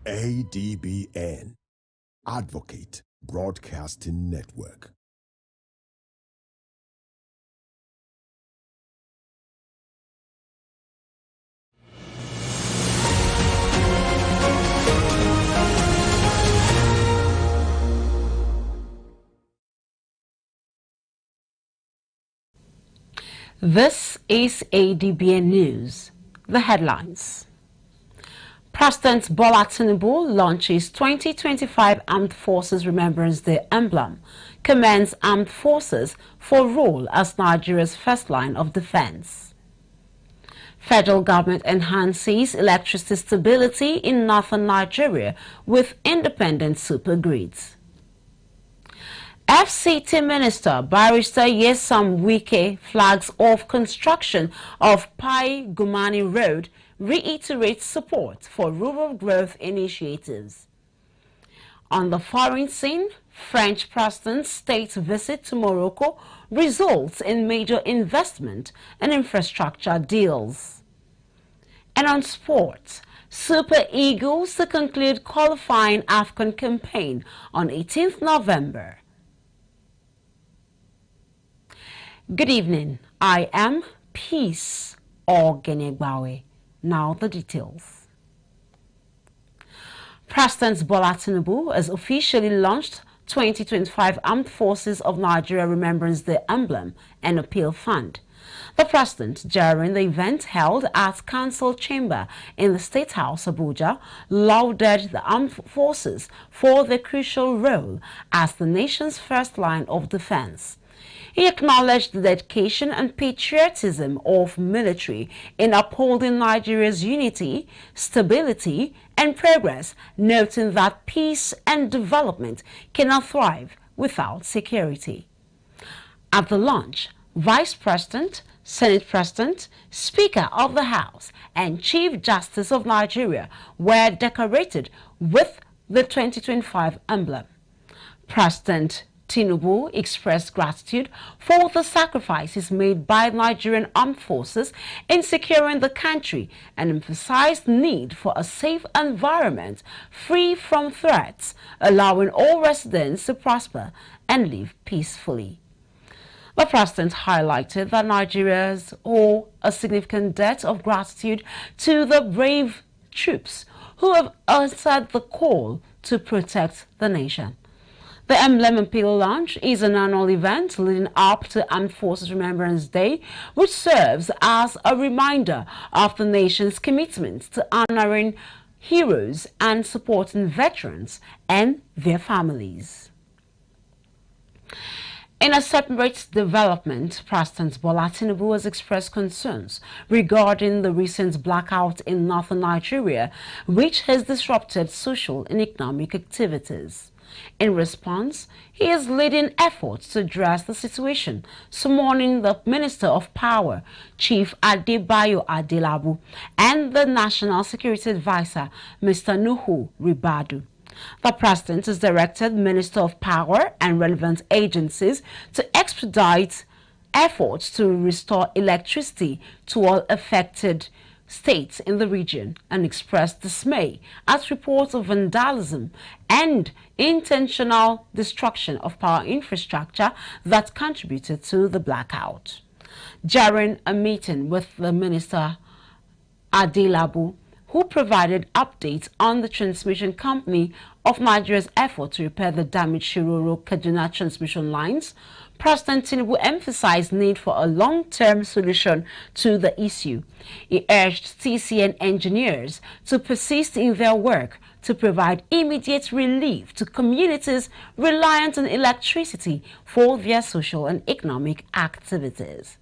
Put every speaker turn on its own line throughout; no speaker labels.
ADBN, Advocate Broadcasting Network.
This is ADBN News. The headlines. President Bola Tinubu launches 2025 Armed Forces Remembrance Day emblem, commends armed forces for role as Nigeria's first line of defense. Federal government enhances electricity stability in northern Nigeria with independent supergrids. FCT Minister Barrister Yesam Wike flags off construction of Pai Gumani Road, reiterates support for rural growth initiatives. On the foreign scene, French President's state visit to Morocco results in major investment and infrastructure deals. And on sports, Super Eagles to conclude qualifying AFCON campaign on 18th November. Good evening. I am Peace Ogenegbawe. Now the details. President Bola Tinubu has officially launched 2025 Armed Forces of Nigeria Remembrance Day emblem and appeal fund. The president, during the event held at Council Chamber in the State House, Abuja, lauded the armed forces for their crucial role as the nation's first line of defense. He acknowledged the dedication and patriotism of military in upholding Nigeria's unity, stability, and progress, noting that peace and development cannot thrive without security. At the launch, Vice President, Senate President, Speaker of the House, and Chief Justice of Nigeria were decorated with the 2025 emblem. President Tinubu expressed gratitude for the sacrifices made by Nigerian armed forces in securing the country and emphasized the need for a safe environment free from threats, allowing all residents to prosper and live peacefully. The president highlighted that Nigerians owe a significant debt of gratitude to the brave troops who have answered the call to protect the nation. The Emblem Appeal launch is an annual event leading up to Armed Forces Remembrance Day, which serves as a reminder of the nation's commitment to honoring heroes and supporting veterans and their families. In a separate development, President Bola Tinubu has expressed concerns regarding the recent blackout in northern Nigeria, which has disrupted social and economic activities. In response, he is leading efforts to address the situation, summoning the Minister of Power, Chief Adelabu, and the National Security Advisor, Mr. Nuhu Ribadu. The President has directed Minister of Power and relevant agencies to expedite efforts to restore electricity to all affected states in the region and expressed dismay at reports of vandalism and intentional destruction of power infrastructure that contributed to the blackout. During a meeting with the Minister Adelabu, who provided updates on the transmission company of Nigeria's effort to repair the damaged Shiroro-Kaduna transmission lines, President Tinubu emphasized the need for a long-term solution to the issue. He urged TCN engineers to persist in their work to provide immediate relief to communities reliant on electricity for their social and economic activities.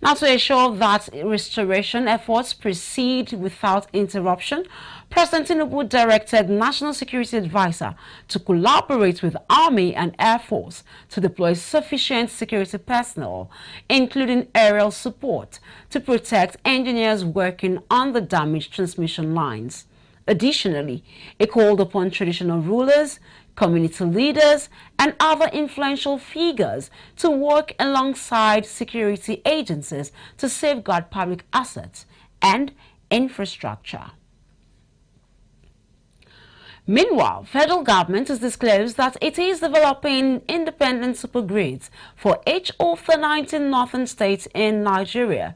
Now, to ensure that restoration efforts proceed without interruption, President Tinubu directed National Security Advisor to collaborate with Army and Air Force to deploy sufficient security personnel, including aerial support, to protect engineers working on the damaged transmission lines. Additionally, he called upon traditional rulers, community leaders, and other influential figures to work alongside security agencies to safeguard public assets and infrastructure. Meanwhile, federal government has disclosed that it is developing independent supergrids for each of the 19 northern states in Nigeria.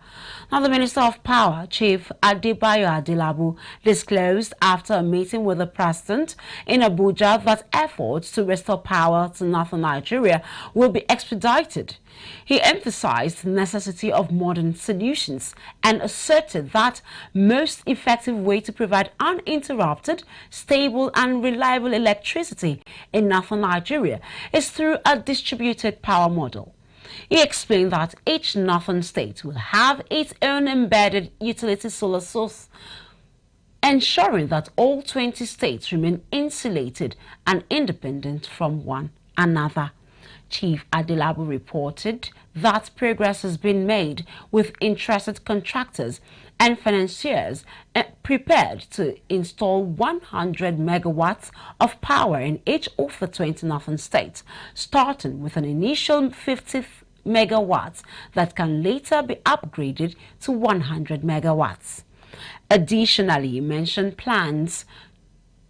Now, the Minister of Power, Chief Adbn, disclosed after a meeting with the President in Abuja that efforts to restore power to northern Nigeria will be expedited. He emphasized the necessity of modern solutions and asserted that most effective way to provide uninterrupted, stable and reliable electricity in northern Nigeria is through a distributed power model. He explained that each northern state will have its own embedded utility solar source, ensuring that all 20 states remain insulated and independent from one another. Chief Adelabu reported that progress has been made with interested contractors and financiers prepared to install 100 megawatts of power in each of the 20 northern states, starting with an initial 50 megawatts that can later be upgraded to 100 megawatts. Additionally, he mentioned plans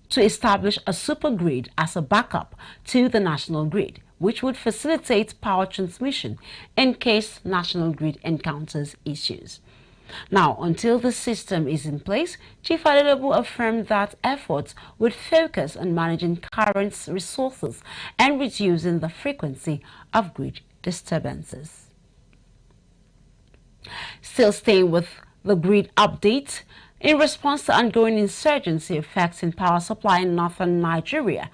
to establish a supergrid as a backup to the national grid, which would facilitate power transmission in case national grid encounters issues. Now, until the system is in place, Chief Adelabu affirmed that efforts would focus on managing current resources and reducing the frequency of grid disturbances. Still staying with the grid update, in response to ongoing insurgency affecting power supply in northern Nigeria,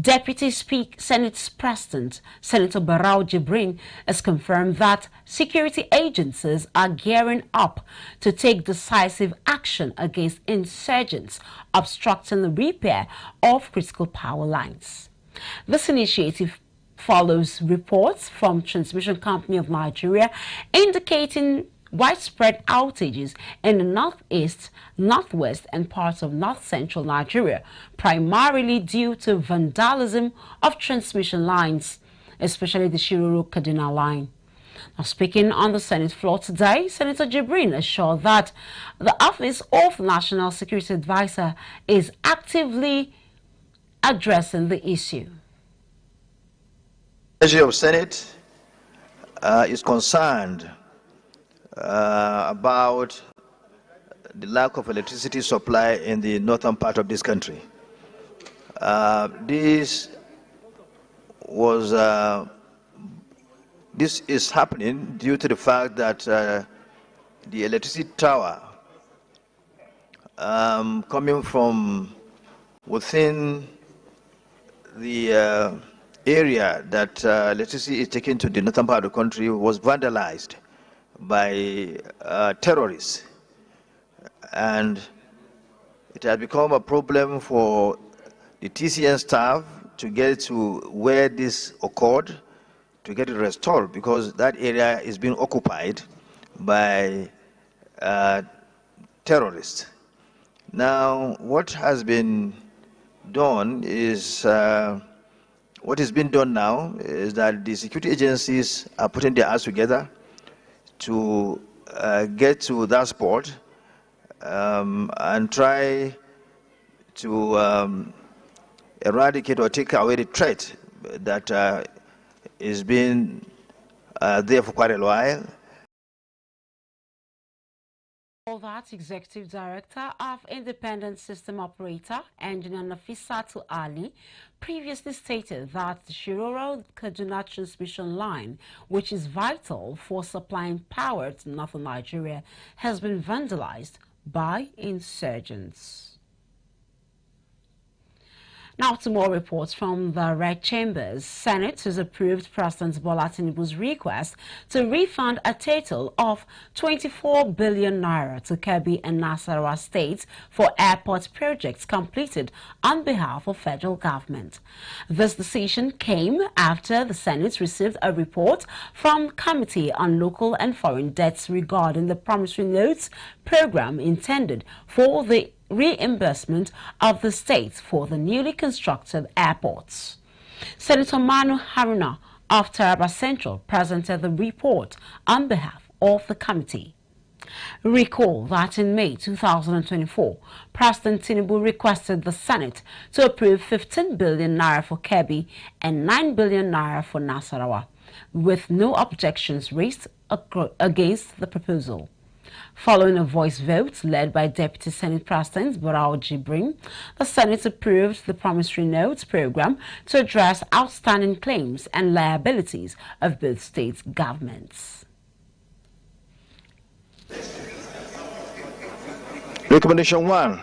Deputy Senate President Senator Barau Jibrin has confirmed that security agencies are gearing up to take decisive action against insurgents obstructing the repair of critical power lines. This initiative follows reports from Transmission Company of Nigeria indicating widespread outages in the northeast, northwest and parts of north-central Nigeria, primarily due to vandalism of transmission lines, especially the Shiroro-Kaduna line. Now, speaking on the Senate floor today, Senator Jibrin assured that the Office of National Security Advisor is actively addressing the issue.
The Secretary of Senate is concerned about the lack of electricity supply in the northern part of this country. This is happening due to the fact that the electricity tower coming from within the area that electricity is taken to the northern part of the country was vandalized by terrorists, and it has become a problem for the TCN staff to get to where this occurred, to get it restored, because that area is being occupied by terrorists. Now, what has been done is what is being done now is that the security agencies are putting their hands together to get to that spot and try to eradicate or take away the threat that is being there for quite a while.
All that Executive Director of Independent System Operator, Engineer Nafisatu Ali, previously stated that the Shiroro-Kaduna transmission line, which is vital for supplying power to northern Nigeria, has been vandalized by insurgents. Now to more reports from the Red Chambers. Senate has approved President Bola Tinubu's request to refund a total of 24 billion naira to Kebbi and Nasarawa states for airport projects completed on behalf of federal government. This decision came after the Senate received a report from Committee on Local and Foreign Debts regarding the promissory notes program intended for the reimbursement of the states for the newly constructed airports. Senator Manu Haruna of Taraba Central presented the report on behalf of the committee. Recall that in May 2024, President Tinubu requested the Senate to approve 15 billion naira for Kebbi and 9 billion naira for Nasarawa, with no objections raised against the proposal. Following a voice vote led by Deputy Senate President Barao Jibrin, the Senate approved the promissory notes program to address outstanding claims and liabilities of both state governments.
Recommendation 1,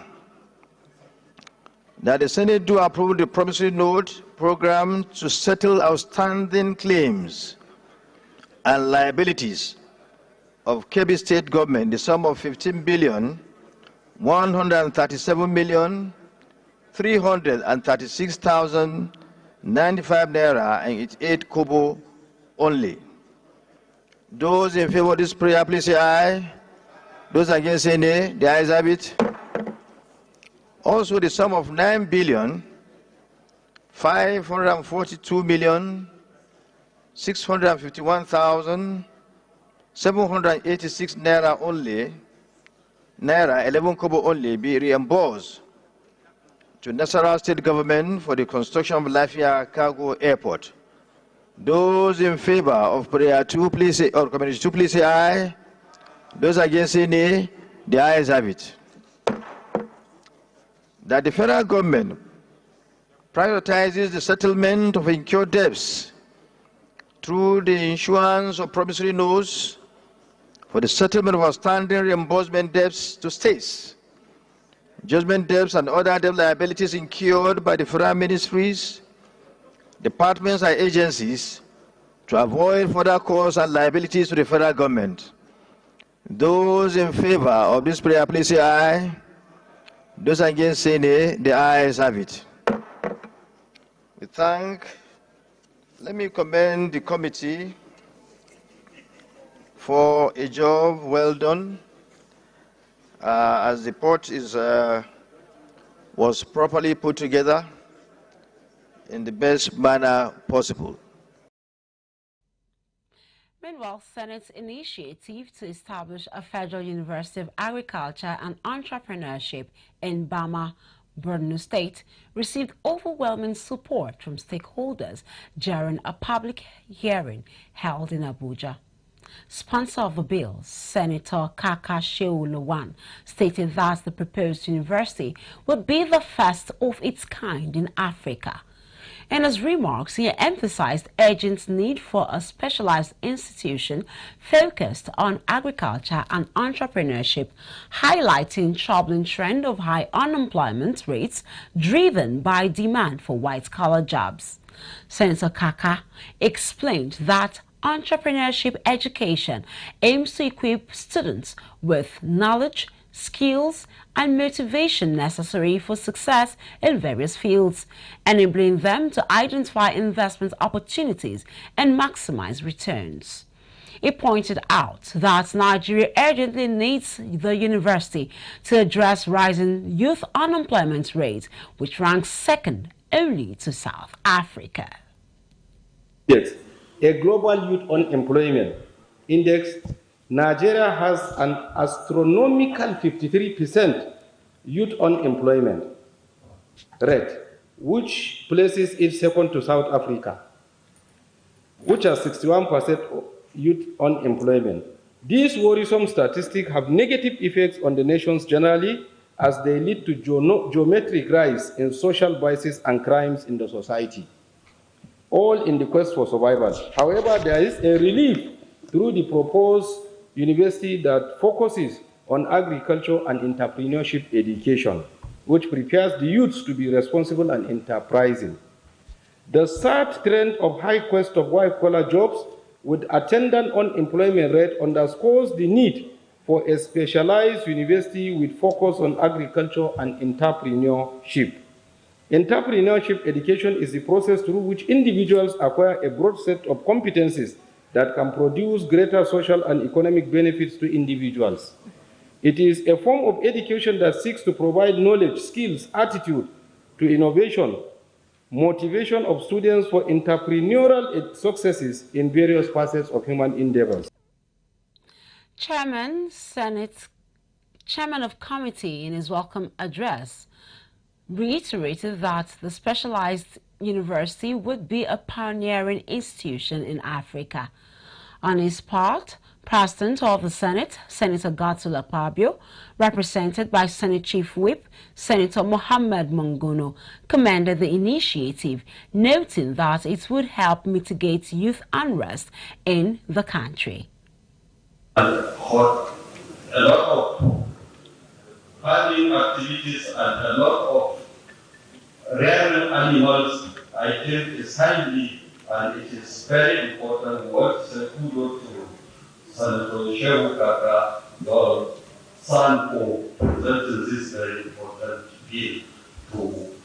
that the Senate do approve the promissory note program to settle outstanding claims and liabilities of Kebbi State Government, the sum of 15,137,336,095 naira and 8 kobo only. Those in favor of this prayer, please say aye. Those against say nay. The ayes have it. Also, the sum of 9,542,651,786 naira only, naira 11 kobo only, be reimbursed to Nasarawa State Government for the construction of Lafia Cargo Airport. Those in favor of prayer 2, please say, or community 2, please say aye. Those against say nay. The ayes have it. That the federal government prioritizes the settlement of incurred debts through the issuance of promissory notes for the settlement of outstanding reimbursement debts to states, judgment debts and other debt liabilities incurred by the federal ministries, departments and agencies to avoid further costs and liabilities to the federal government. Those in favor of this prayer, please say aye. Those against say nay. The ayes have it. Let me commend the committee for a job well done, as the report was properly put together in the best manner possible.
Meanwhile, Senate's initiative to establish a Federal University of Agriculture and Entrepreneurship in Bama, Borno State, received overwhelming support from stakeholders during a public hearing held in Abuja. Sponsor of the bill, Senator Kaka Shehu Lawan, stated that the proposed university would be the first of its kind in Africa. In his remarks, he emphasized urgent need for a specialized institution focused on agriculture and entrepreneurship, highlighting troubling trend of high unemployment rates driven by demand for white-collar jobs. Senator Kaka explained that entrepreneurship education aims to equip students with knowledge, skills, and motivation necessary for success in various fields, enabling them to identify investment opportunities and maximize returns. He pointed out that Nigeria urgently needs the university to address rising youth unemployment rate, which ranks second only to South Africa.
Yes, a global youth unemployment index, Nigeria has an astronomical 53% youth unemployment rate, which places it second to South Africa, which has 61% youth unemployment. These worrisome statistics have negative effects on the nations generally, as they lead to geometric rise in social vices and crimes in the society, all in the quest for survival. However, there is a relief through the proposed university that focuses on agriculture and entrepreneurship education, which prepares the youths to be responsible and enterprising. The sad trend of high quest of white-collar jobs with attendant unemployment rate underscores the need for a specialized university with focus on agriculture and entrepreneurship. Entrepreneurship education is the process through which individuals acquire a broad set of competencies that can produce greater social and economic benefits to individuals. It is a form of education that seeks to provide knowledge, skills, attitude to innovation, motivation of students for entrepreneurial successes in various facets of human endeavors.
Chairman of Committee in his welcome address reiterated that the specialized university would be a pioneering institution in Africa. On his part, President of the Senate, Senator Godswill Akpabio, represented by Senate Chief Whip, Senator Mohammed Mongono, commended the initiative, noting that it would help mitigate youth unrest in the country.
A lot of farming activities and a lot of rare animals, I think, is highly and it is very important. What kudos to Senator Shehu Kaka, your son, for presenting this very important bill to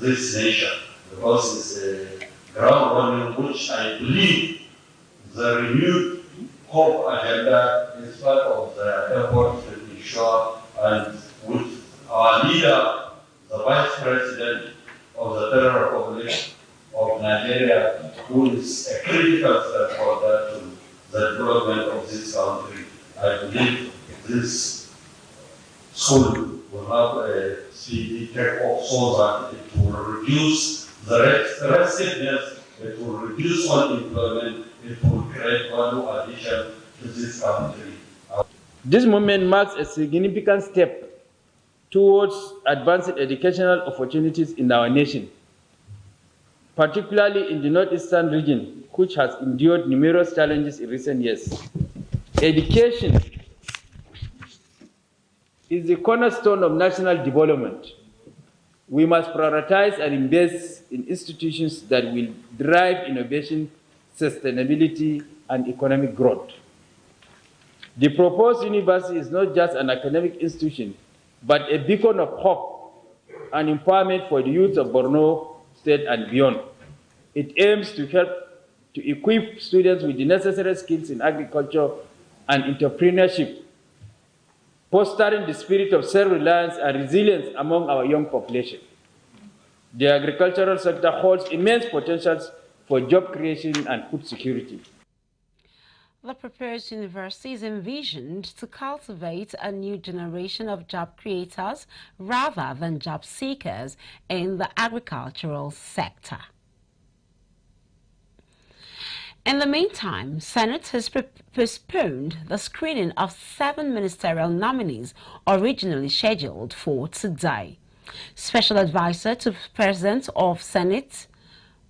this nation, because it's a ground running which I believe the renewed hope agenda is part of the effort to ensure, and with our leader, the Vice President of the Federal Republic of Nigeria, who is a critical stakeholder to the development of this country. I believe this school will have a speedy take-off so that it will reduce the restiveness, it will reduce unemployment, it will create value addition to this country.
This movement marks a significant step towards advancing educational opportunities in our nation, particularly in the northeastern region, which has endured numerous challenges in recent years. Education is the cornerstone of national development. We must prioritize and invest in institutions that will drive innovation, sustainability, and economic growth. The proposed university is not just an academic institution, but a beacon of hope and empowerment for the youth of Borno State and beyond. It aims to help to equip students with the necessary skills in agriculture and entrepreneurship, fostering the spirit of self-reliance and resilience among our young population. The agricultural sector holds immense potentials for job creation and food security.
The proposed university is envisioned to cultivate a new generation of job creators rather than job seekers in the agricultural sector. In the meantime, Senate has postponed the screening of 7 ministerial nominees originally scheduled for today. Special Advisor to President of Senate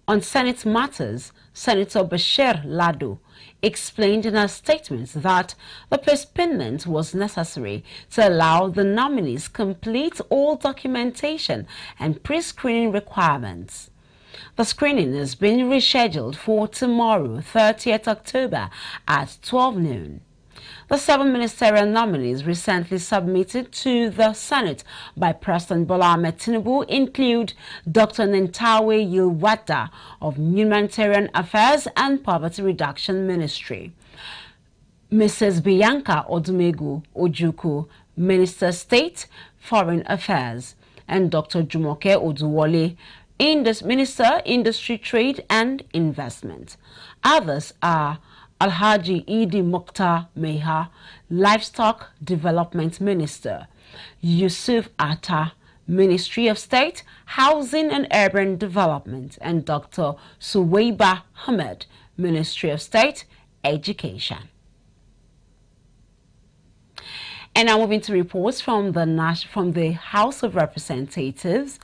on Senate matters, Senator Bashir Lado, explained in a statement that the postponement was necessary to allow the nominees complete all documentation and pre-screening requirements. The screening has been rescheduled for tomorrow, 30th October at 12 noon. The 7 ministerial nominees recently submitted to the Senate by President Bola Ahmed Tinubu include Dr. Nentawe Yilwada of Humanitarian Affairs and Poverty Reduction Ministry, Mrs. Bianca Odumegu Ojukwu, Minister State Foreign Affairs, and Dr. Jumoke Oduwole, Minister Industry, Trade and Investment. Others are Alhaji Idi Mokhtar Meha, Livestock Development Minister, Yusuf Atta, Ministry of State, Housing and Urban Development, and Dr. Suwaiba Ahmed, Ministry of State, Education. And now moving to reports from the House of Representatives.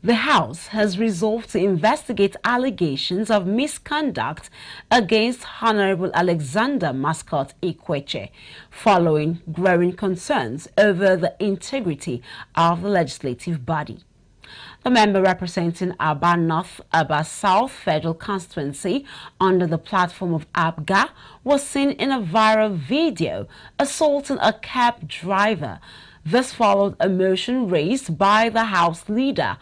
The House has resolved to investigate allegations of misconduct against Honorable Alexander Mascot Ikweche, following growing concerns over the integrity of the legislative body. The member representing Aba North, Aba South Federal Constituency under the platform of ABGA was seen in a viral video assaulting a cab driver. This followed a motion raised by the House Leader,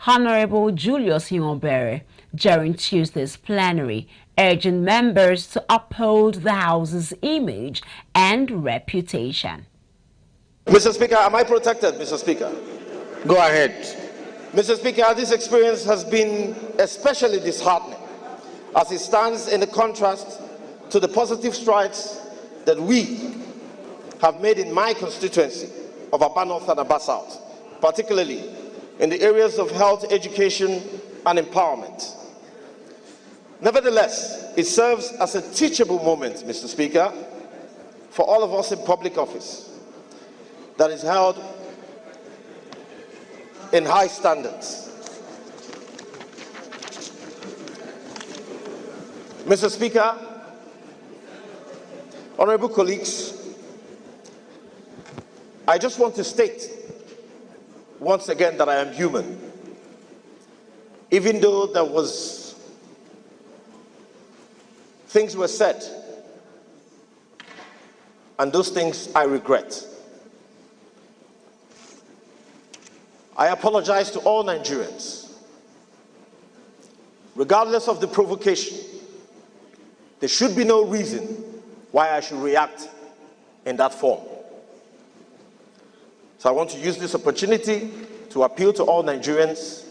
Honorable Julius Yonbere, during Tuesday's plenary, urging members to uphold the House's image and reputation.
Mr. Speaker, am I protected, Mr. Speaker? Go ahead. Mr. Speaker, this experience has been especially disheartening as it stands in the contrast to the positive strides that we have made in my constituency of Aba North and Aba South, particularly in the areas of health, education, and empowerment. Nevertheless, it serves as a teachable moment, Mr. Speaker, for all of us in public office that is held in high standards. Mr. Speaker, honorable colleagues, I just want to state once again that I am human. Even though there was things were said, and those things I regret. I apologize to all Nigerians. Regardless of the provocation, there should be no reason why I should react in that form. So I want to use this opportunity to appeal to all Nigerians.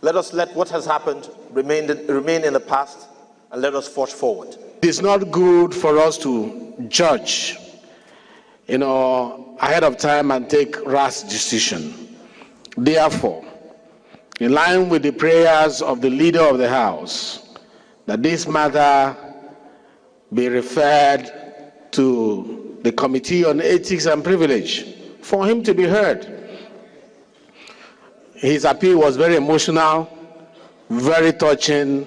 Let us let what has happened remain in the past, and let us forge forward.
It's not good for us to judge, ahead of time and take rash decision. Therefore, in line with the prayers of the leader of the House, that this matter be referred to the Committee on Ethics and Privilege for him to be heard. His appeal was very emotional, very touching,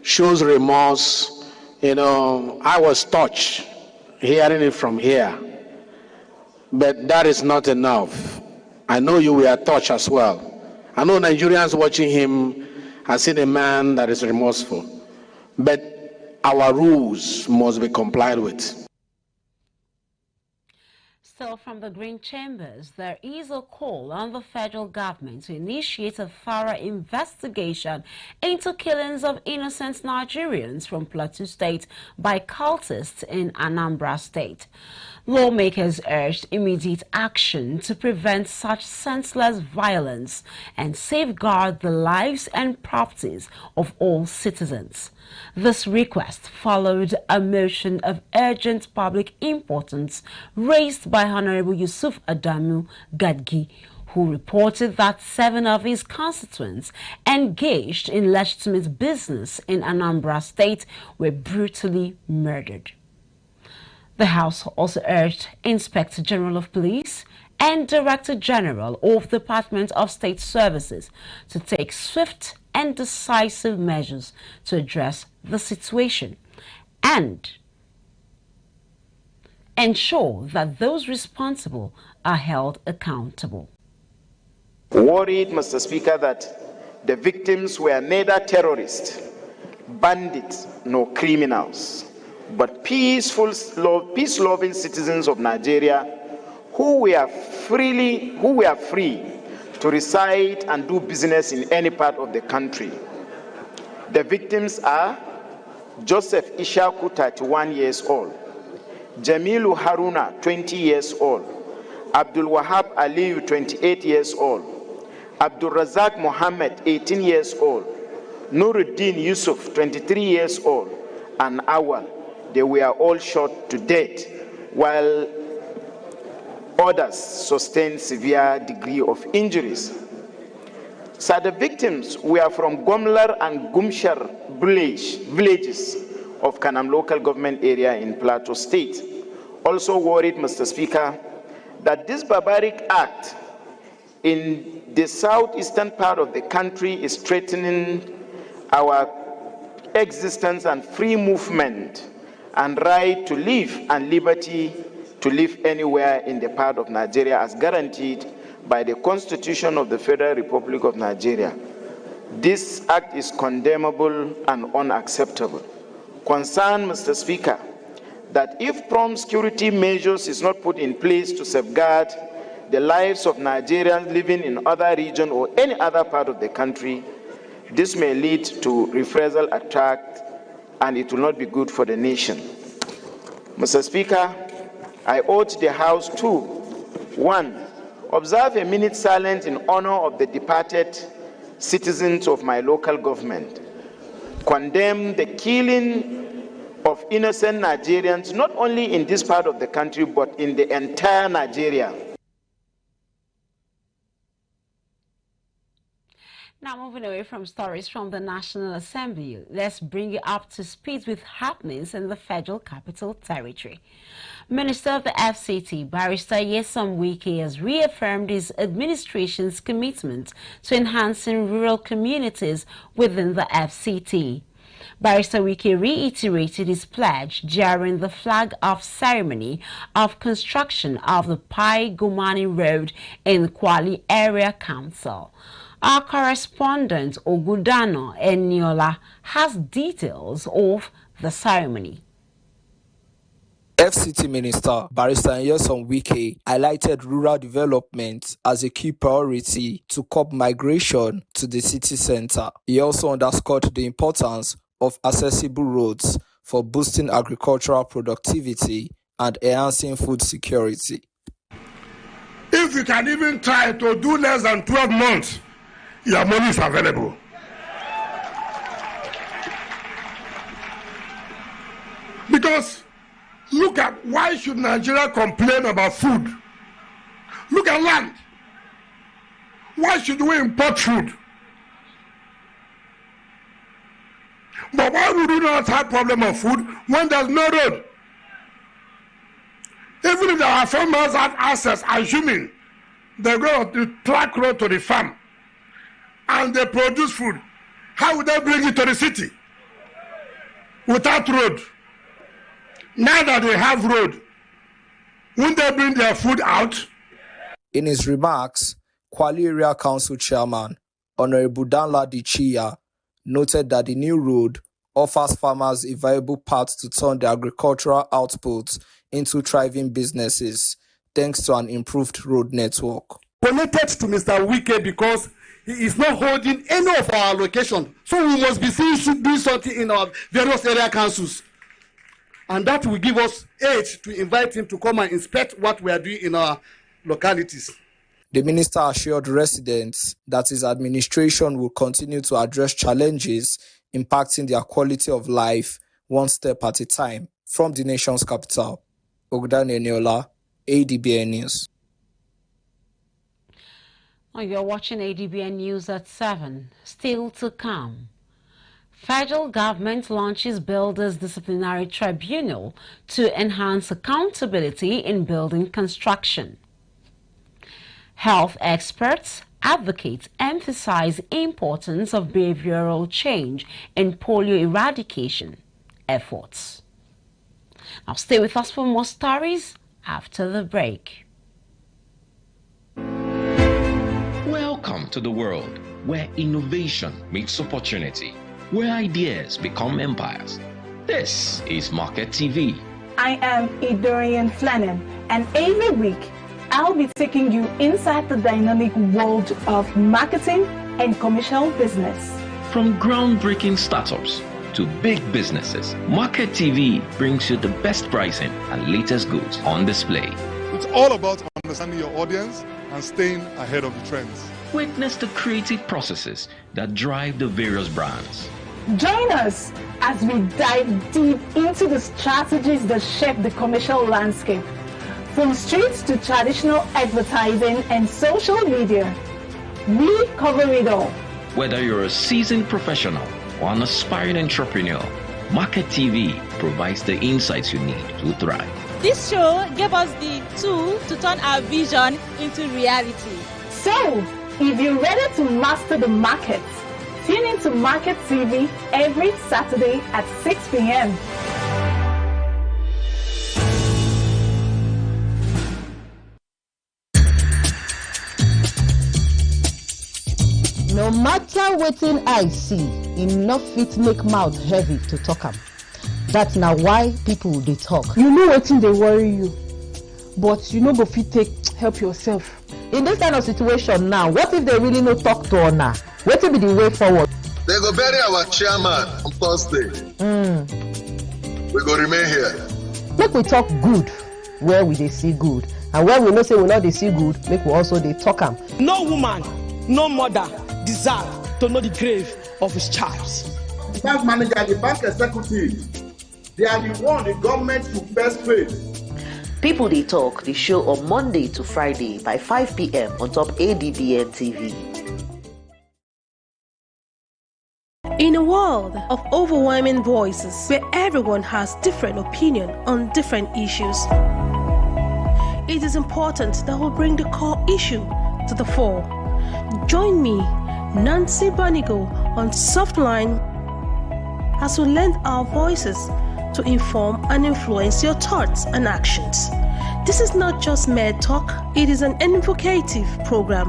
shows remorse. I was touched hearing it from here, but that is not enough. I know you were touched as well. I know Nigerians watching him have seen a man that is remorseful, but our rules must be complied with.
Still from the Green Chambers, there is a call on the federal government to initiate a thorough investigation into killings of innocent Nigerians from Plateau State by cultists in Anambra State. Lawmakers urged immediate action to prevent such senseless violence and safeguard the lives and properties of all citizens. This request followed a motion of urgent public importance raised by Honorable Yusuf Adamu Gadgi, who reported that 7 of his constituents engaged in legitimate business in Anambra State were brutally murdered. The House also urged Inspector General of Police and Director General of the Department of State Services to take swift and decisive measures to address the situation and ensure that those responsible are held accountable.
Worried, Mr. Speaker, that the victims were neither terrorists, bandits, nor criminals, but peace-loving citizens of Nigeria who were free to reside and do business in any part of the country. The victims are Joseph Ishaku, 31 years old, Jamilu Haruna, 20 years old, Abdul Wahab Aliyu, 28 years old, Abdul Razak Mohammed, 18 years old, Nuruddin Yusuf, 23 years old, and Awal. They were all shot to death, while others sustained severe degree of injuries. So the victims were from Gomlar and Gumshar villages of Kanam local government area in Plateau State. Also worried, Mr. Speaker, that this barbaric act in the southeastern part of the country is threatening our existence and free movement and right to live and liberty to live anywhere in the part of Nigeria as guaranteed by the Constitution of the Federal Republic of Nigeria. This act is condemnable and unacceptable. Concern, Mr. Speaker, that if prompt security measures is not put in place to safeguard the lives of Nigerians living in other regions or any other part of the country, this may lead to reprisal attack and it will not be good for the nation. Mr. Speaker, I urge the House to, 1, observe a minute silence in honor of the departed citizens of my local government, condemn the killing of innocent Nigerians, not only in this part of the country, but in the entire Nigeria.
Now, moving away from stories from the National Assembly, let's bring you up to speed with happenings in the Federal Capital Territory. Minister of the FCT, Barrister Nyesom Wike, has reaffirmed his administration's commitment to enhancing rural communities within the FCT. Barrister Wike reiterated his pledge during the flag-off ceremony of construction of the Pai Gumani Road in Kwali Area Council. Our correspondent Ogudano Eniola has details of the ceremony.
FCT Minister Barrister Nyesom Wike highlighted rural development as a key priority to curb migration to the city center. He also underscored the importance of accessible roads for boosting agricultural productivity and enhancing food security.
If you can even try to do less than 12 months, your money is available. Because look at, why should Nigeria complain about food? Look at land. Why should we import food? But why would we not have problem of food when there's no road? Even if our farmers have access, assuming they go to track road to the farm and they produce food, how would they bring it to the city without road? Now that they have road, won't they bring their food out?
In his remarks, Kwali Area Council Chairman Honorable Danladi Chia noted that the new road offers farmers a viable path to turn their agricultural outputs into thriving businesses thanks to an improved road network.
Connected to Mr. Wike because he is not holding any of our allocation. So we must be seeing should do something in our various area councils. And that will give us aid to invite him to come and inspect what we are doing in our localities.
The minister assured residents that his administration will continue to address challenges impacting their quality of life one step at a time. From the nation's capital, Ogudano Eniola, Adbn News.
Now you're watching Adbn News at 7. Still to come. Federal government launches Builders Disciplinary Tribunal to enhance accountability in building construction. Health experts, advocates emphasize importance of behavioral change in polio eradication efforts. Now stay with us for more stories after the break.
Welcome to the world where innovation meets opportunity, where ideas become empires. This is Market TV.
I am Idorian Flannan, and every week I'll be taking you inside the dynamic world of marketing and commercial business.
From groundbreaking startups to big businesses, Market TV brings you the best pricing and latest goods on display.
It's all about understanding your audience and staying ahead of the trends.
Witness the creative processes that drive the various brands.
Join us as we dive deep into the strategies that shape the commercial landscape. From streets to traditional advertising and social media, we cover it all.
Whether you're a seasoned professional or an aspiring entrepreneur, Market TV provides the insights you need to thrive.
This show gave us the tool to turn our vision into reality.
So, if you're ready to master the market, tune into Market TV every Saturday at 6 p.m.
No matter wetin I see, enough fit make mouth heavy to talk am. That's now why people dey talk.
You know wetin dey worry you, but you no go fit take help yourself.
In this kind of situation now, what if they really no talk to una? Wetin be the way forward?
They go bury our chairman on Thursday. We go remain here.
Make we talk good where we dey see good, and where we know say we no dey see good, make we also dey talk am.
No woman, no mother deserve to know the grave of his child.
The bank manager, the bank executive, They are the one the government should first face.
People They Talk, the show on Monday to Friday by 5 p.m. on top ADBN TV.
In a world of overwhelming voices where everyone has different opinion on different issues, it is important that we bring the core issue to the fore. Join me, Nancy Banigo, on Softline as we lend our voices to inform and influence your thoughts and actions. This is not just mere talk, it is an invocative program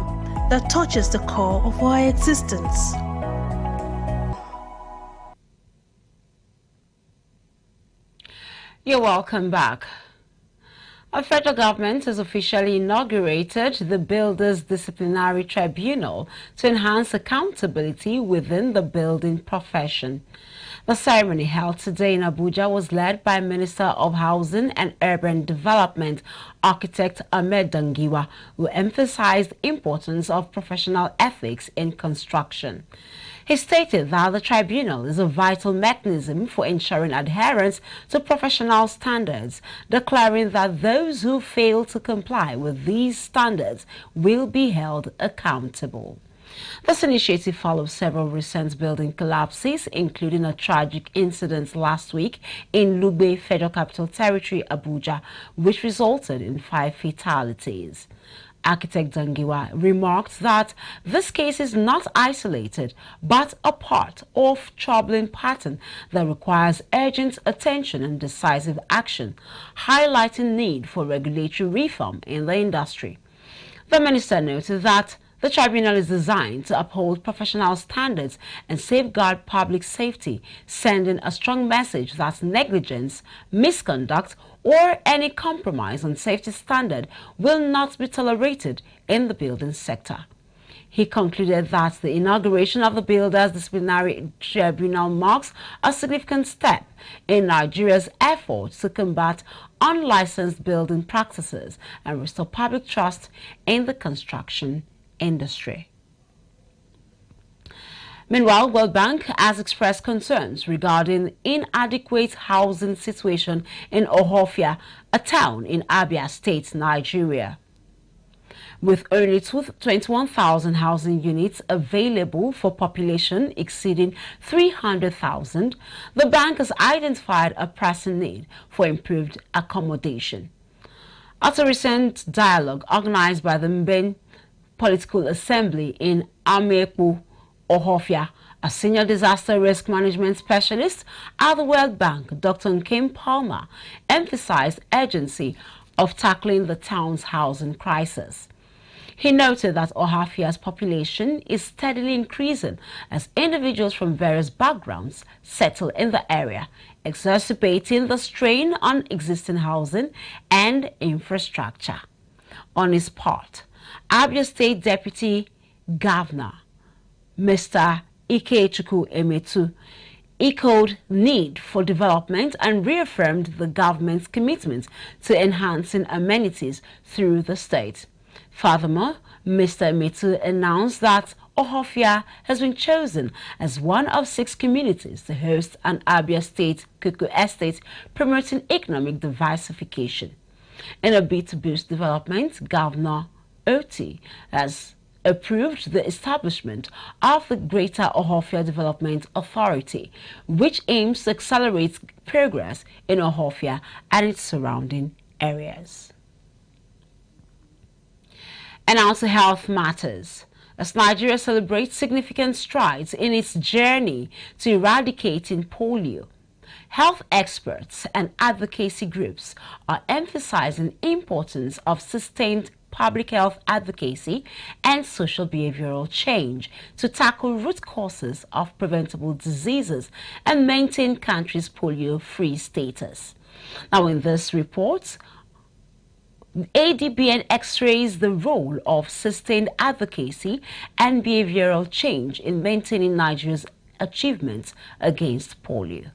that touches the core of our existence.
You're welcome back. Our federal government has officially inaugurated the Builders Disciplinary Tribunal to enhance accountability within the building profession. The ceremony held today in Abuja was led by Minister of Housing and Urban Development, Architect Ahmed Dangiwa, who emphasized the importance of professional ethics in construction. He stated that the tribunal is a vital mechanism for ensuring adherence to professional standards, declaring that those who fail to comply with these standards will be held accountable. This initiative follows several recent building collapses, including a tragic incident last week in Lugbe, Federal Capital Territory, Abuja, which resulted in 5 fatalities. Architect Dangiwa remarked that this case is not isolated, but a part of troubling pattern that requires urgent attention and decisive action, highlighting need for regulatory reform in the industry. The minister noted that the tribunal is designed to uphold professional standards and safeguard public safety, sending a strong message that negligence, misconduct, or any compromise on safety standard will not be tolerated in the building sector. He concluded that the inauguration of the Builders Disciplinary Tribunal marks a significant step in Nigeria's efforts to combat unlicensed building practices and restore public trust in the construction industry. Meanwhile, World Bank has expressed concerns regarding inadequate housing situation in Ohofia, a town in Abia State, Nigeria. With only 21,000 housing units available for population exceeding 300,000, the bank has identified a pressing need for improved accommodation. At a recent dialogue organized by the Mben Political Assembly in Ameku, Ohofia, a senior disaster risk management specialist at the World Bank, Dr. Kim Palmer, emphasized urgency of tackling the town's housing crisis. He noted that Ohafia's population is steadily increasing as individuals from various backgrounds settle in the area, exacerbating the strain on existing housing and infrastructure. On his part, Abia State Deputy Governor Mr. Ikechukwu Emetu echoed need for development and reaffirmed the government's commitment to enhancing amenities through the state. Furthermore, Mr. Emetu announced that Ohofia has been chosen as one of 6 communities to host an Abia State Cuckoo Estate, promoting economic diversification. In a bid to boost development, Governor Oti has approved the establishment of the Greater Ohofia Development Authority, which aims to accelerate progress in Ohofia and its surrounding areas. And now to health matters. As Nigeria celebrates significant strides in its journey to eradicating polio, health experts and advocacy groups are emphasizing the importance of sustained public health advocacy and social behavioral change to tackle root causes of preventable diseases and maintain country's polio-free status. Now, in this report, Adbn x-rays the role of sustained advocacy and behavioral change in maintaining Nigeria's achievements against polio.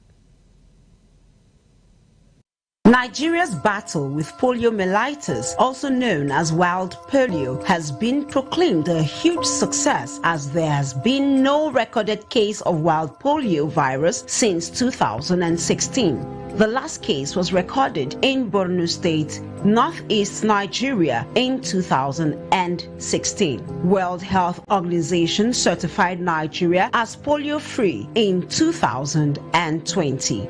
Nigeria's battle with poliomyelitis, also known as wild polio, has been proclaimed a huge success as there has been no recorded case of wild polio virus since 2016. The last case was recorded in Borno State, northeast Nigeria in 2016. World Health Organization certified Nigeria as polio-free in 2020.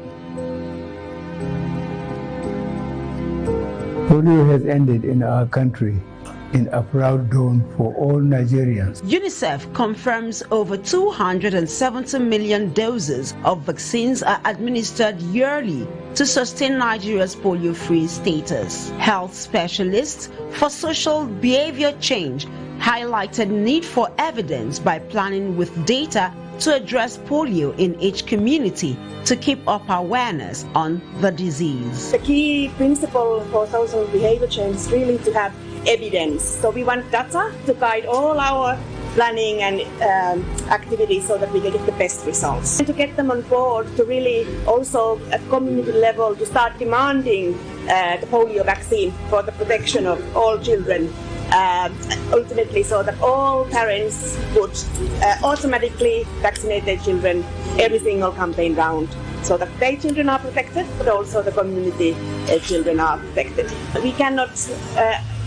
Polio has ended in our country in a proud dawn for all Nigerians.
UNICEF confirms over 270 million doses of vaccines are administered yearly to sustain Nigeria's polio-free status. Health specialists for social behavior change highlighted need for evidence by planning with data to address polio in each community to keep up awareness on the disease.
The key principle for social behavior change is really to have evidence. So we want data to guide all our planning and activities so that we can get the best results. And to get them on board to really also at community level to start demanding the polio vaccine for the protection of all children. Ultimately so that all parents would automatically vaccinate their children every single campaign round so that their children are protected but also the community children are protected. We cannot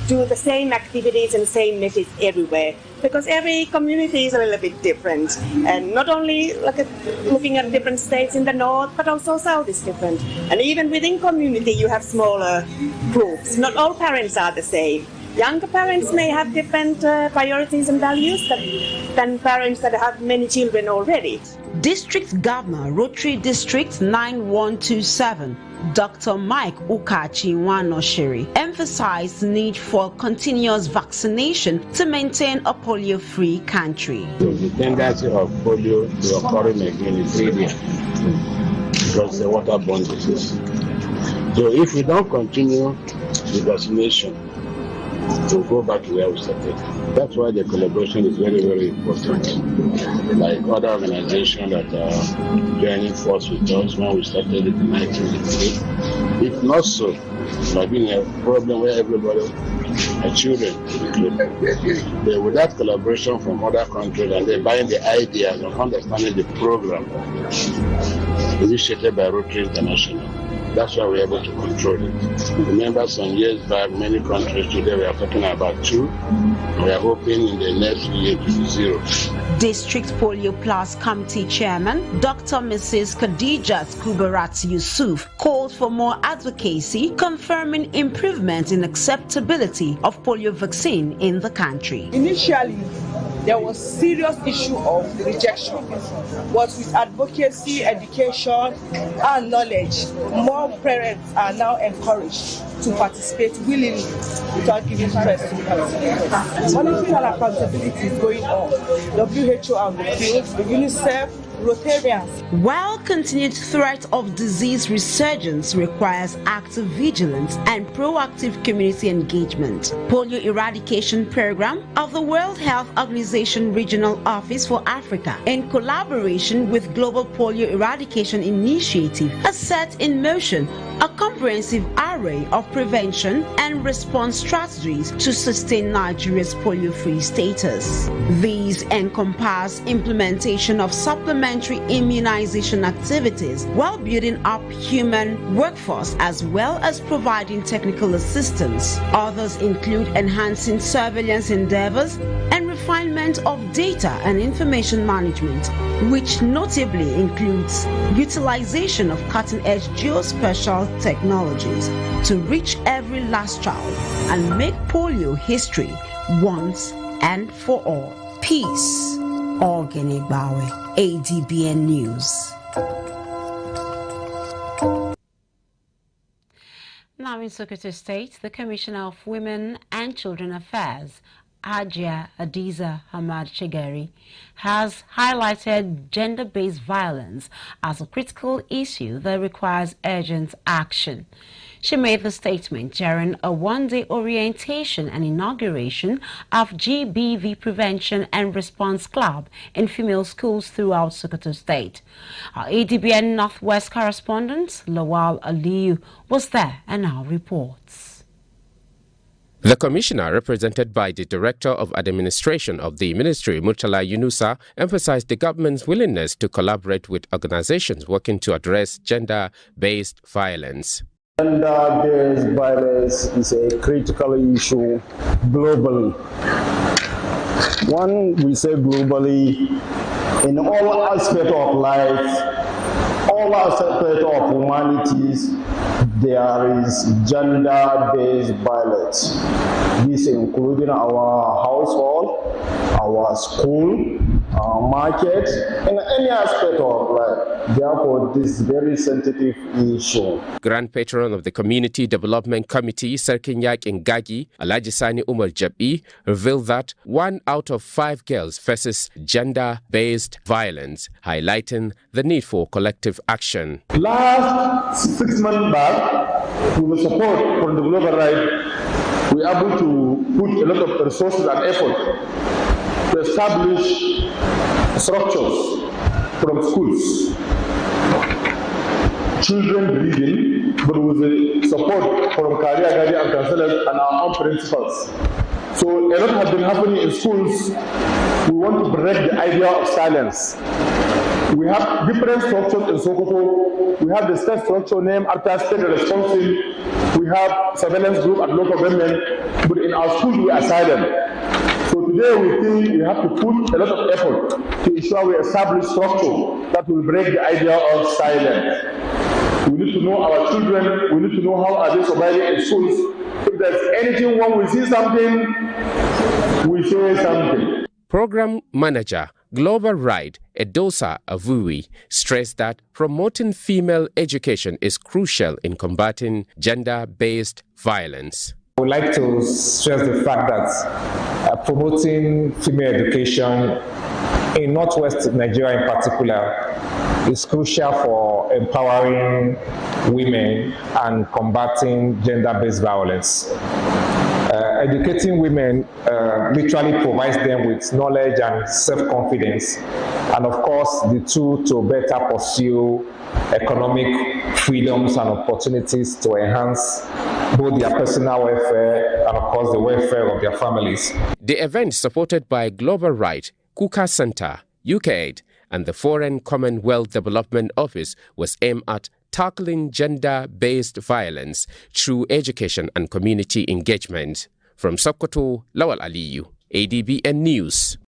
do the same activities and same message everywhere because every community is a little bit different and not only looking at different states in the north but also south is different, and even within community you have smaller groups. Not all parents are the same. Younger parents may have different priorities and values than parents that have many children already.
District Governor, Rotary District 9127, Dr. Mike Ukachi-Wanoshiri, emphasized the need for continuous vaccination to maintain a polio-free country.
The tendency of polio to occurring again is serious because it's a waterborne disease. So if we don't continue the vaccination, we'll go back to where we started. That's why the collaboration is very, very important. Like other organizations that are joining force with us when we started it in 1988. If not so, it might be a problem where everybody, our children, but with that collaboration from other countries and they're buying the ideas and understanding the program initiated by Rotary International. That's why we're able to control it. Remember some years back, many countries today we are talking about 2. We are hoping in the next year to be 0.
District Polio Plus Committee Chairman Dr. Mrs. Khadijat Kubarat Yusuf called for more advocacy, confirming improvement in acceptability of polio vaccine in the country.
Initially, there was serious issue of rejection, but with advocacy, education, and knowledge, more parents are now encouraged to participate willingly without giving stress to the vaccinators. Monitoring and accountability is going on. WHO on the field, the UNICEF, Rotarians.
While continued threat of disease resurgence requires active vigilance and proactive community engagement, Polio Eradication Program of the World Health Organization Regional Office for Africa, in collaboration with Global Polio Eradication Initiative, has set in motion a comprehensive array of prevention and response strategies to sustain Nigeria's polio-free status. These encompass implementation of supplementary immunization activities while building up human workforce as well as providing technical assistance. Others include enhancing surveillance endeavors and refinement of data and information management, which notably includes utilization of cutting-edge geospatial technologies to reach every last child and make polio history once and for all. Peace. Ogene Bawe, Adbn News. Now in Sokoto State, the Commissioner of Women and Children Affairs, Ajia Adiza Hamad Chegari, has highlighted gender-based violence as a critical issue that requires urgent action. She made the statement during a one-day orientation and inauguration of GBV Prevention and Response Club in female schools throughout Sokoto State. Our ADBN Northwest correspondent, Lawal Aliyu, was there and now reports.
The commissioner, represented by the Director of Administration of the Ministry, Murtala Yunusa, emphasized the government's willingness to collaborate with organizations working to address gender-based violence.
Gender-based violence is a critical issue globally. When we say globally, in all aspects of life, all aspects of humanities, there is gender-based violence. This including our household, our school, our market, and any aspect of life. Therefore, this is a very sensitive issue.
Grand Patron of the Community Development Committee, Serkinyak Ngagi, Alhaji Sani Umar Jabi, revealed that 1 out of 5 girls faces gender-based violence, highlighting the need for collective action.
Last 6 months back, with the support from the Global Right, we are able to put a lot of resources and effort to establish structures from schools, children reading, but with the support from career guardian and counselors and our own principals. So a lot has been happening in schools. We want to break the idea of silence. We have different structures in Sokoto. We have the state structure named after state responsive. We have surveillance group at local government, but in our schools we are silent. So today we think we have to put a lot of effort to ensure we establish structure that will break the idea of silence. We need to know our children, we need to know how are they surviving in schools. If there's anything wrong, we see something, we say something.
Program Manager, Global Right, Edosa Avui, stressed that promoting female education is crucial in combating gender-based violence.
I would like to stress the fact that promoting female education in Northwest Nigeria in particular is crucial for empowering women and combating gender-based violence. Educating women literally provides them with knowledge and self-confidence, and of course the tool to better pursue economic freedoms and opportunities to enhance both their personal welfare and of course the welfare of their families.
The event, supported by Global Right, Kuka Center, UKAID, and the Foreign Commonwealth Development Office, was aimed at tackling gender-based violence through education and community engagement. From Sokoto, Lawal Aliyu, ADBN News.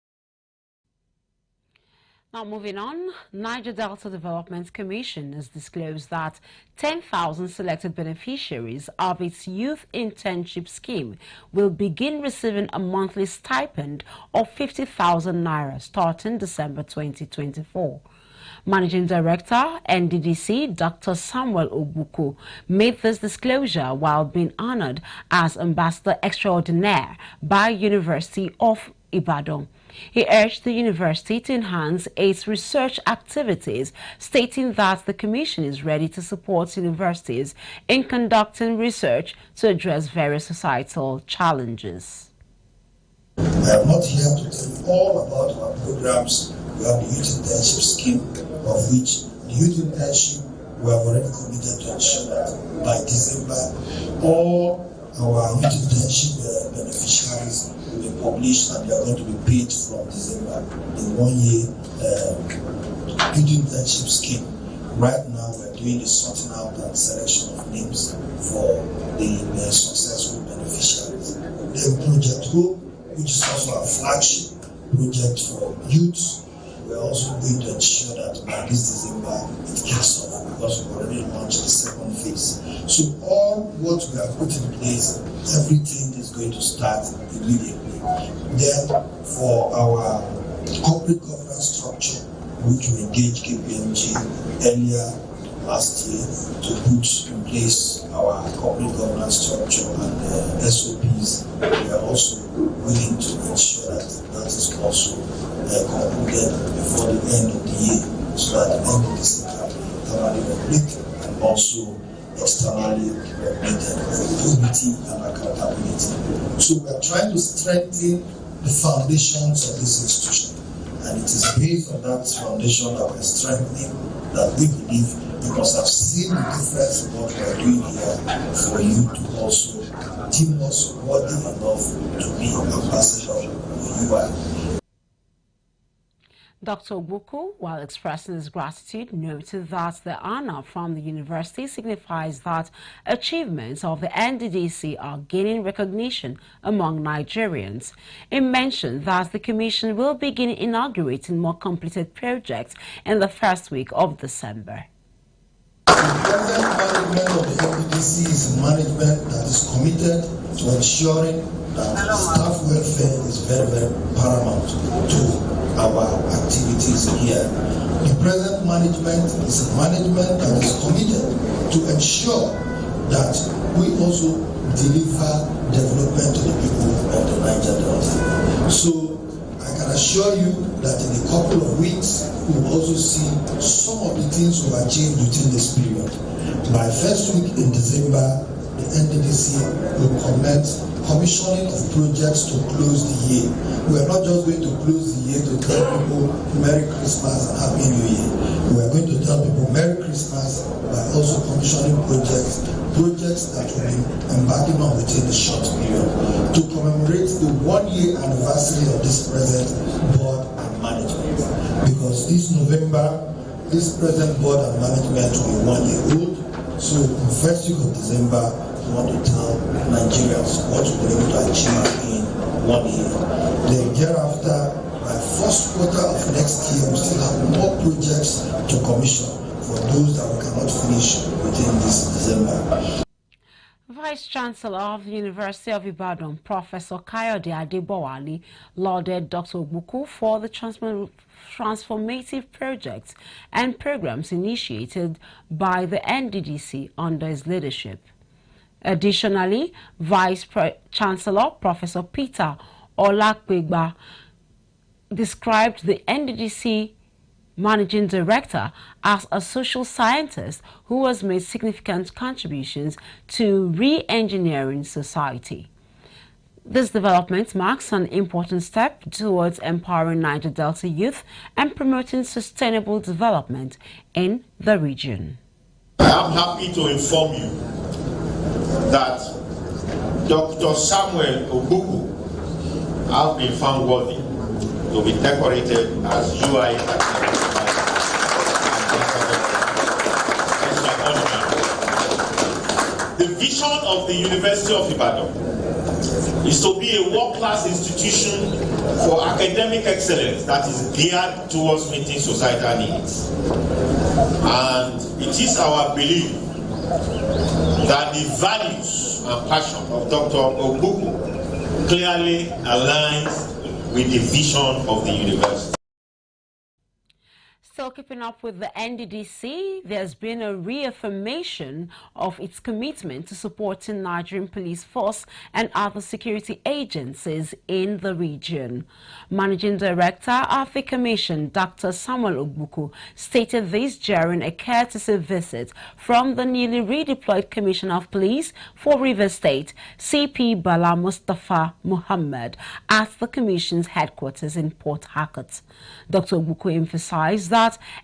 Now moving on, Niger Delta Development Commission has disclosed that 10,000 selected beneficiaries of its youth internship scheme will begin receiving a monthly stipend of 50,000 naira starting December 2024. Managing Director, NDDC, Dr. Samuel Obuku, made this disclosure while being honored as Ambassador Extraordinaire by University of Ibadan. He urged the university to enhance its research activities, stating that the Commission is ready to support universities in conducting research to address various societal challenges.
I am not here to tell you all about our programs. We have the youth internship scheme, of which the youth internship we have already committed to ensure that by December all our youth internship beneficiaries will be published and they are going to be paid from December. The 1 year youth internship scheme. Right now we are doing the sorting out and selection of names for the successful beneficiaries. Then Project Hope, which is also our flagship project for youth. We are also going to ensure that by this December it kicks off because we've already launched the second phase. So all what we have put in place, everything is going to start immediately. Then for our corporate governance structure, which we engaged KPMG earlier last year to put in place our corporate governance structure and SOPs, we are also willing to ensure that that is also concluded before the end of the year, so that the end of this can be internally regulated and also externally regulated for unity and accountability. So we are trying to strengthen the foundations of this institution, and it is based on that foundation that we are strengthening that we believe because I've seen the difference in what we're doing here for you to also deem us worthy enough to be ambassador who you are.
Dr. Ogbuku, while expressing his gratitude, noted that the honor from the university signifies that achievements of the NDDC are gaining recognition among Nigerians. He mentioned that the commission will begin inaugurating more completed projects in the first week of December.
The present management of the NDDC is a management that is committed to ensuring that staff welfare is very, very paramount to our activities here. The present management is a management that is committed to ensure that we also deliver development to the people of the Niger Delta. So I can assure you that in a couple of weeks, we will also see some of the things we've achieved within this period. By first week in December, the NDDC will commence commissioning of projects to close the year. We are not just going to close the year to tell people Merry Christmas and Happy New Year. We are going to tell people Merry Christmas by also commissioning projects that will be embarking on within a short period to commemorate the 1-year anniversary of this present board and management. Because this November, this present board and management will be 1 year old. So in the first week of December, we want to tell Nigerians what we're able to achieve in 1 year. Then thereafter, by first quarter of next year, we still have more projects to commission for those that we cannot finish within this December.
Vice Chancellor of the University of Ibadan, Professor Kayode Adebowale, lauded Dr. Ogbuku for the transformative projects and programs initiated by the NDDC under his leadership. Additionally, Vice Chancellor Professor Peter Olakpegba described the NDDC Managing Director as a social scientist who has made significant contributions to re-engineering society. This development marks an important step towards empowering Niger Delta youth and promoting sustainable development in the region.
I am happy to inform you that Dr. Samuel Ogbuku has been found worthy to be decorated as UI The vision of the University of Ibadan is to be a world-class institution for academic excellence that is geared towards meeting societal needs. And it is our belief that the values and passion of Dr. Ogbuku clearly aligns with the vision of the university.
Still keeping up with the NDDC, there's been a reaffirmation of its commitment to supporting Nigerian police force and other security agencies in the region. Managing Director of the Commission, Dr. Samuel Ogbuku, stated this during a courtesy visit from the newly redeployed Commissioner of Police for Rivers State, CP Bala Mustafa Muhammad, at the Commission's headquarters in Port Harcourt. Dr. Ogbuku emphasized that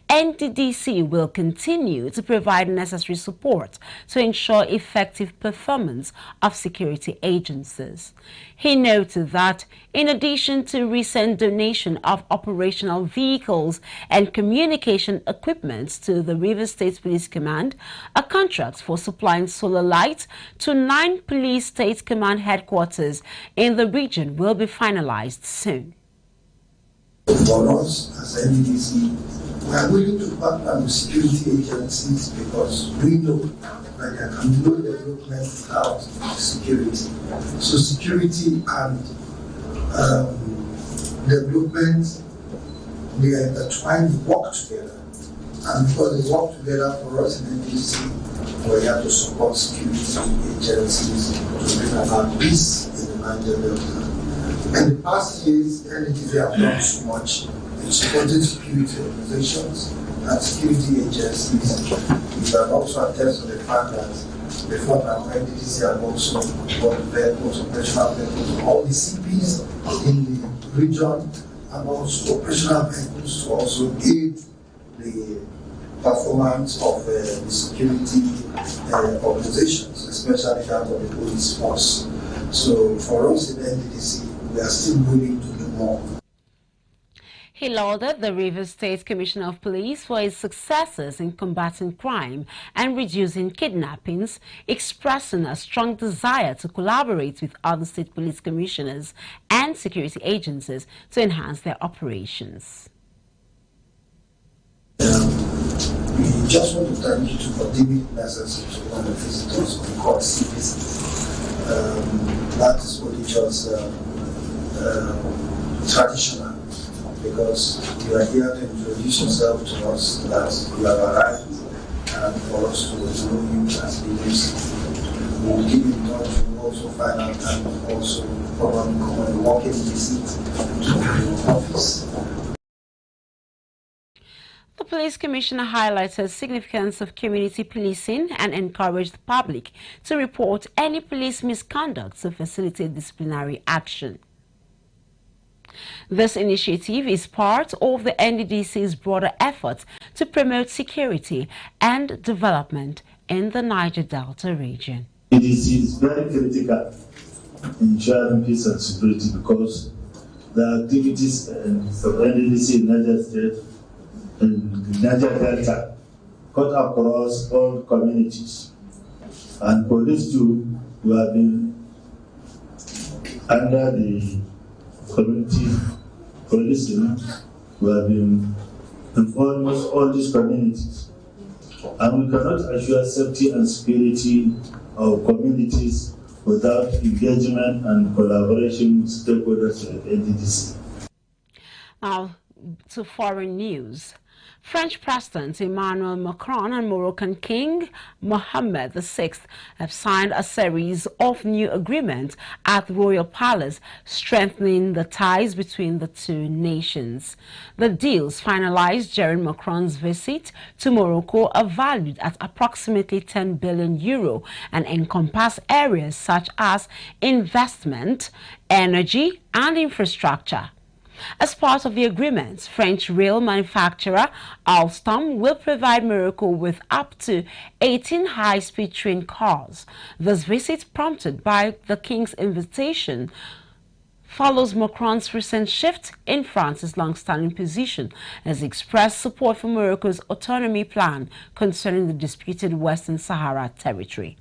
NDDC will continue to provide necessary support to ensure effective performance of security agencies. He noted that in addition to recent donation of operational vehicles and communication equipment to the Rivers State Police Command, a contract for supplying solar lights to 9 Police State Command headquarters in the region will be finalized soon.
For us as NDDC, we are willing to partner with security agencies because we know that there can be no development without security. So security and development, they are intertwined, work together. And because they work together for us in NDDC, we have to support security agencies to bring about peace in the Niger Delta. In the past years, NDDC have done so much in supporting security organizations and security agencies. We can also attest to the fact that before now, NDDC have also got vehicles, operational vehicles, all the CPs in the region, and also operational vehicles to also aid the performance of the security organizations, especially that of the police force. So for us in the NDDC, we are still willing to do more.
He lauded the Rivers State Commissioner of Police for his successes in combating crime and reducing kidnappings, expressing a strong desire to collaborate with other state police commissioners and security agencies to enhance their operations.
We just want to thank you for deeming it necessary to one of the visitors of the court visit. That is what it was traditional, because you are here to introduce yourself to us, that you have arrived, and for us to know you as leaders. We will keep in touch, we will also find out and also probably come and walk in visit to your office.
The police commissioner highlighted the significance of community policing and encouraged the public to report any police misconduct to facilitate disciplinary action. This initiative is part of the NDDC's broader effort to promote security and development in the Niger Delta region.
NDDC is very critical in ensuring peace and security because the activities of NDDC in Niger State and Niger Delta cut across all communities. And for this too, we have been under the community policing, we have been in almost all these communities. And we cannot assure safety and security of communities without engagement and collaboration with stakeholders at NDDC.
Now to foreign news. French President Emmanuel Macron and Moroccan King Mohammed VI have signed a series of new agreements at the Royal Palace, strengthening the ties between the two nations. The deals finalized during Macron's visit to Morocco are valued at approximately €10 billion and encompass areas such as investment, energy, and infrastructure. As part of the agreement, French rail manufacturer Alstom will provide Morocco with up to 18 high-speed train cars. This visit, prompted by the King's invitation, follows Macron's recent shift in France's long-standing position as he expressed support for Morocco's autonomy plan concerning the disputed Western Sahara territory.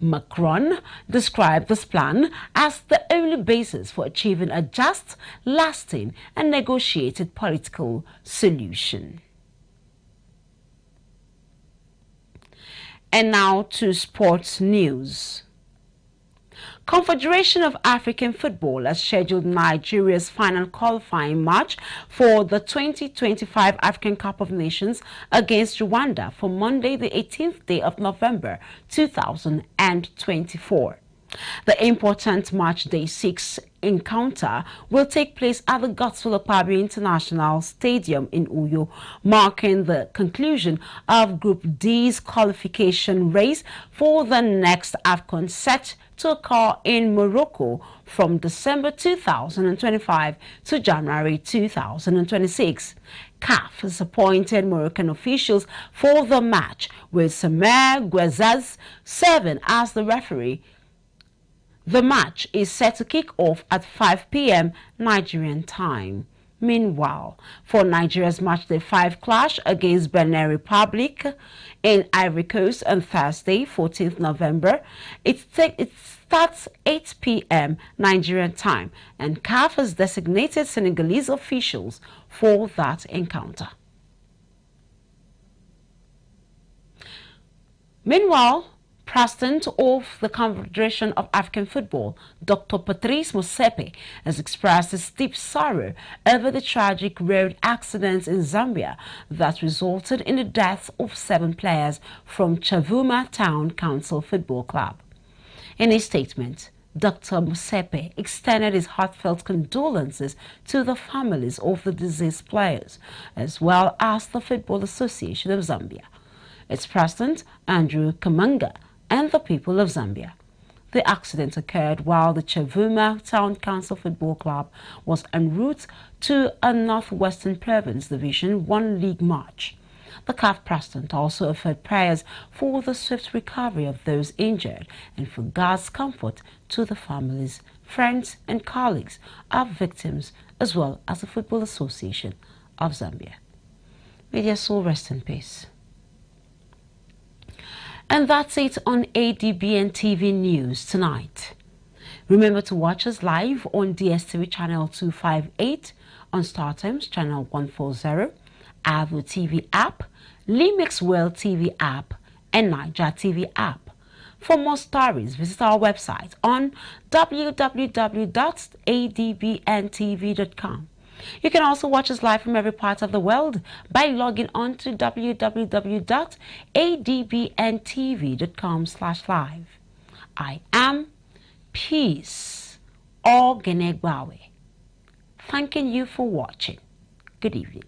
Macron described this plan as the only basis for achieving a just, lasting, and negotiated political solution. And now to sports news. Confederation of African Football has scheduled Nigeria's final qualifying match for the 2025 African Cup of Nations against Rwanda for Monday, the 18th day of November 2024. The important match day 6 encounter will take place at the Godswill Akpabio International Stadium in Uyo, marking the conclusion of Group D's qualification race for the next AFCON set to occur in Morocco from December 2025 to January 2026. CAF has appointed Moroccan officials for the match, with Samer Guezaz serving as the referee. The match is set to kick off at 5 p.m. Nigerian time. Meanwhile, for Nigeria's matchday 5 clash against Benin Republic in Ivory Coast on Thursday, 14th November, it starts 8 p.m. Nigerian time, and CAF has designated Senegalese officials for that encounter. Meanwhile, President of the Confederation of African Football, Dr. Patrice Motsepe, has expressed his deep sorrow over the tragic road accidents in Zambia that resulted in the deaths of 7 players from Chavuma Town Council Football Club. In a statement, Dr. Motsepe extended his heartfelt condolences to the families of the deceased players, as well as the Football Association of Zambia, its president, Andrew Kamanga, and the people of Zambia. The accident occurred while the Chavuma Town Council Football Club was en route to a Northwestern Province Division 1 League match. The CAF president also offered prayers for the swift recovery of those injured and for God's comfort to the families, friends and colleagues of victims, as well as the Football Association of Zambia. May their soul rest in peace. And that's it on ADBN TV News tonight. Remember to watch us live on DSTV channel 258, on StarTimes channel 140, Avo TV app, Limix World TV app, and Niger TV app. For more stories, visit our website on www.adbntv.com. You can also watch us live from every part of the world by logging on to www.adbntv.com/live. I am Peace Ogenegbawe. Thanking you for watching. Good evening.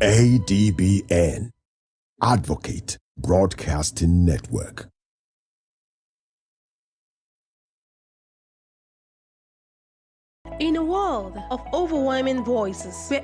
ADBN, Advocate Broadcasting Network.
In a world of overwhelming voices, where